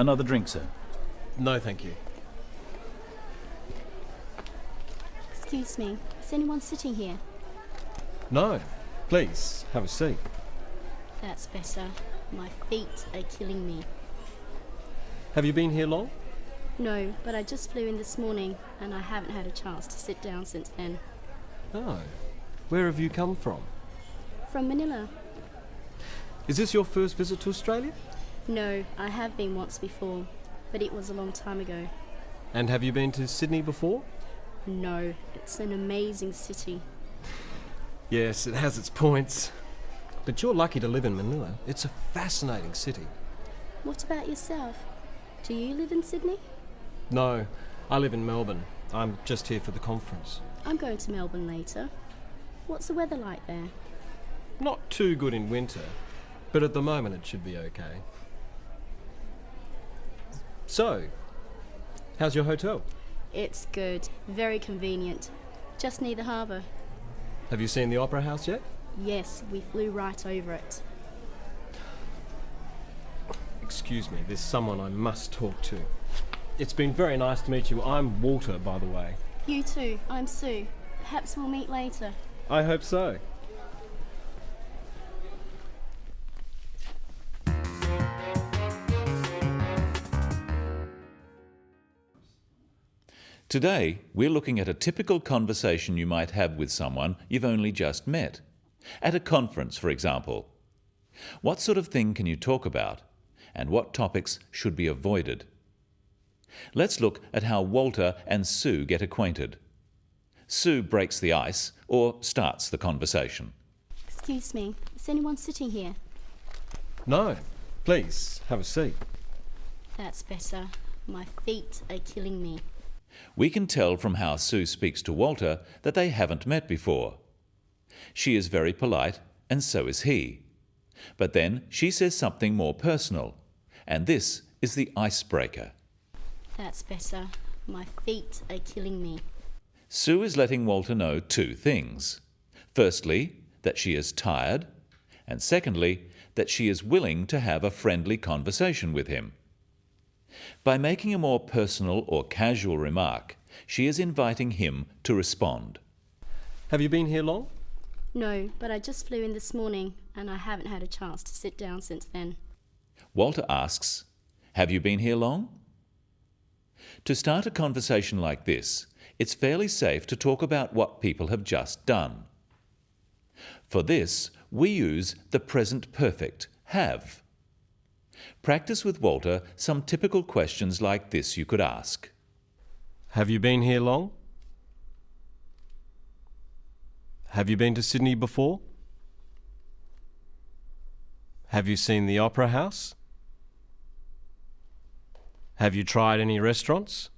Another drink, sir? No, thank you. Excuse me, is anyone sitting here? No. Please, have a seat. That's better. My feet are killing me. Have you been here long? No, but I just flew in this morning and I haven't had a chance to sit down since then. Oh. Where have you come from? From Manila? Is this your first visit to Australia? No, I have been once before, but it was a long time ago. And have you been to Sydney before? No, it's an amazing city. Yes, it has its points. But you're lucky to live in Manila. It's a fascinating city. What about yourself? Do you live in Sydney? No, I live in Melbourne. I'm just here for the conference. I'm going to Melbourne later. What's the weather like there? Not too good in winter, but at the moment it should be okay. So, how's your hotel? It's good, very convenient. Just near the harbour. Have you seen the Opera House yet? Yes, we flew right over it. Excuse me, there's someone I must talk to. It's been very nice to meet you. I'm Walter, by the way. You too, I'm Sue. Perhaps we'll meet later. I hope so. Today, we're looking at a typical conversation you might have with someone you've only just met. At a conference, for example. What sort of thing can you talk about? And what topics should be avoided? Let's look at how Walter and Sue get acquainted. Sue breaks the ice or starts the conversation. Excuse me, is anyone sitting here? No, please, have a seat. That's better. My feet are killing me. We can tell from how Sue speaks to Walter that they haven't met before. She is very polite, and so is he. But then she says something more personal, and this is the icebreaker. That's better. My feet are killing me. Sue is letting Walter know two things. Firstly, that she is tired, and secondly, that she is willing to have a friendly conversation with him. By making a more personal or casual remark, she is inviting him to respond. Have you been here long? No, but I just flew in this morning and I haven't had a chance to sit down since then. Walter asks, "Have you been here long?" To start a conversation like this, it's fairly safe to talk about what people have just done. For this, we use the present perfect, have. Practice with Walter some typical questions like this you could ask. Have you been here long? Have you been to Sydney before? Have you seen the Opera House? Have you tried any restaurants?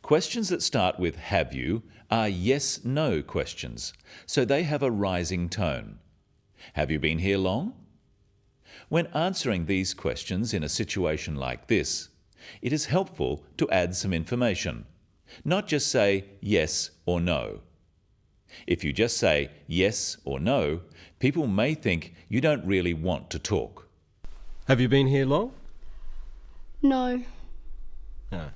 Questions that start with "have you" are yes-no questions, so they have a rising tone. Have you been here long? When answering these questions in a situation like this, it is helpful to add some information, not just say yes or no. If you just say yes or no, people may think you don't really want to talk. Have you been here long? No. No.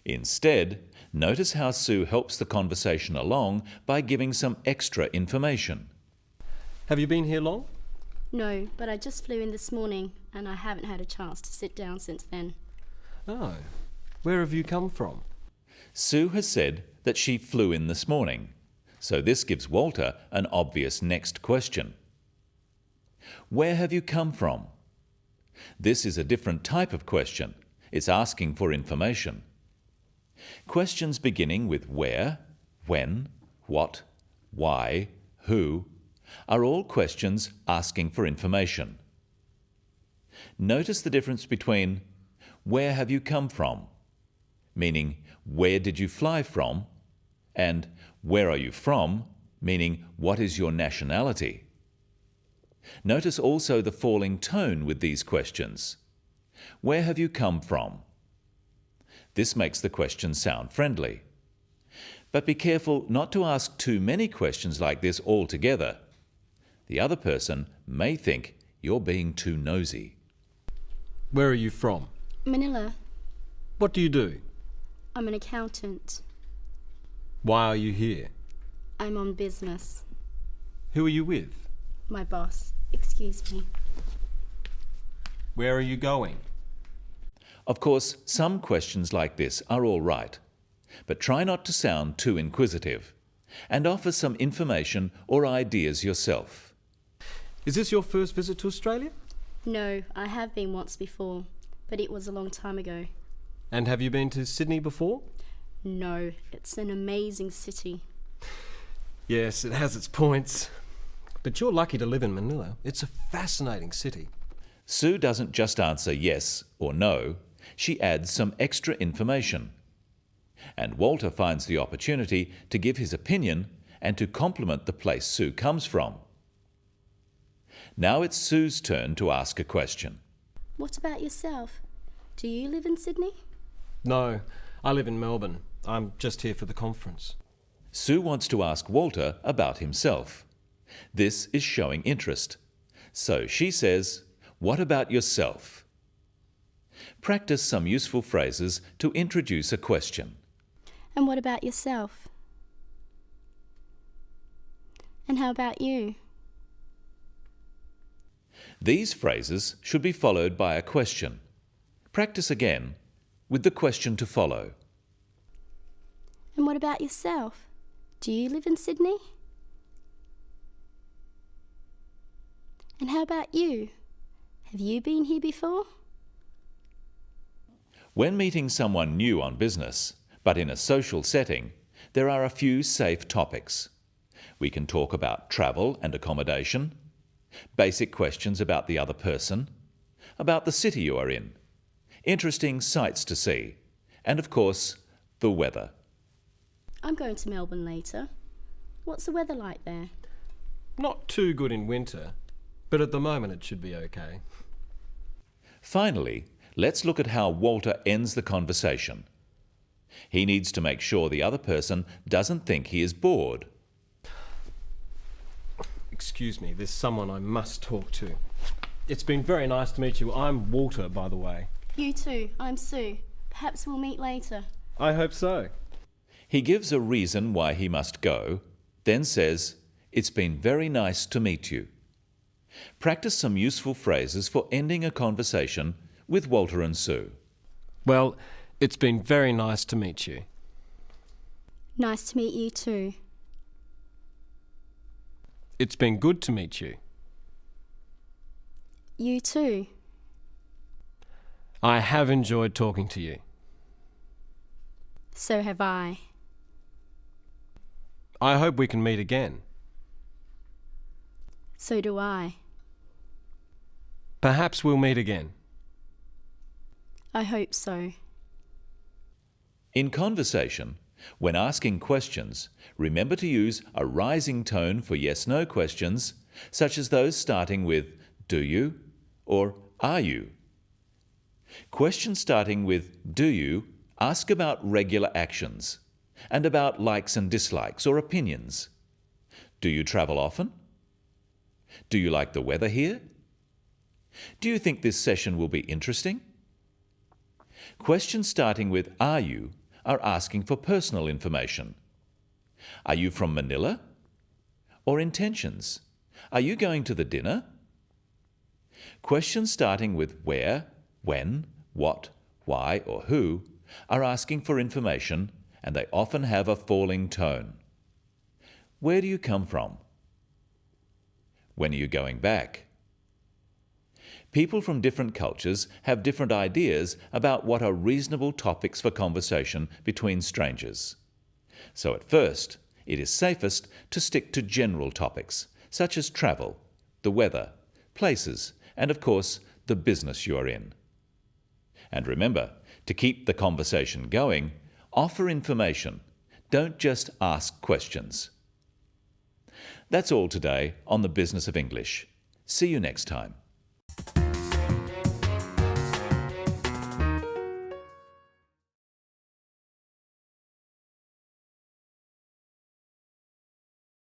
Instead, notice how Sue helps the conversation along by giving some extra information. Have you been here long? No, but I just flew in this morning and I haven't had a chance to sit down since then. Oh. Where have you come from? Sue has said that she flew in this morning, so this gives Walter an obvious next question. Where have you come from? This is a different type of question. It's asking for information. Questions beginning with where, when, what, why, who, are all questions asking for information. Notice the difference between where have you come from, meaning where did you fly from, and where are you from, meaning what is your nationality. Notice also the falling tone with these questions. Where have you come from? This makes the question sound friendly. But be careful not to ask too many questions like this altogether. The other person may think You're being too nosy. Where are you from? Manila. What do you do? I'm an accountant. Why are you here? I'm on business. Who are you with? My boss. Excuse me. Where are you going? Of course, some questions like this are all right, but try not to sound too inquisitive, and offer some information or ideas yourself. Is this your first visit to Australia? No, I have been once before, but it was a long time ago. And have you been to Sydney before? No, it's an amazing city. Yes, it has its points. But you're lucky to live in Manila. It's a fascinating city. Sue doesn't just answer yes or no, she adds some extra information. And Walter finds the opportunity to give his opinion and to compliment the place Sue comes from. Now it's Sue's turn to ask a question. What about yourself? Do you live in Sydney? No, I live in Melbourne. I'm just here for the conference. Sue wants to ask Walter about himself. This is showing interest. So she says, "What about yourself?" Practice some useful phrases to introduce a question. And what about yourself? And how about you? These phrases should be followed by a question. Practice again with the question to follow. And what about yourself? Do you live in Sydney? And how about you? Have you been here before? When meeting someone new on business, but in a social setting, there are a few safe topics. We can talk about travel and accommodation, basic questions about the other person, about the city you are in, interesting sights to see, and of course, the weather. I'm going to Melbourne later. What's the weather like there? Not too good in winter, but at the moment it should be okay. Finally, let's look at how Walter ends the conversation. He needs to make sure the other person doesn't think he is bored. Excuse me, there's someone I must talk to. It's been very nice to meet you. I'm Walter, by the way. You too. I'm Sue. Perhaps we'll meet later. I hope so. He gives a reason why he must go, then says, "It's been very nice to meet you." Practice some useful phrases for ending a conversation with Walter and Sue. Well, it's been very nice to meet you. Nice to meet you too. It's been good to meet you. You too. I have enjoyed talking to you. So have I. I hope we can meet again. So do I. Perhaps we'll meet again. I hope so. In conversation, when asking questions, remember to use a rising tone for yes-no questions, such as those starting with "Do you?" or "Are you?" Questions starting with "Do you?" ask about regular actions and about likes and dislikes or opinions. Do you travel often? Do you like the weather here? Do you think this session will be interesting? Questions starting with "Are you?" are asking for personal information. Are you from Manila? Or intentions? Are you going to the dinner? Questions starting with where, when, what, why, or who are asking for information, and they often have a falling tone. Where do you come from? When are you going back? People from different cultures have different ideas about what are reasonable topics for conversation between strangers. So at first, it is safest to stick to general topics, such as travel, the weather, places, and of course, the business you are in. And remember, to keep the conversation going, offer information. Don't just ask questions. That's all today on the Business of English. See you next time.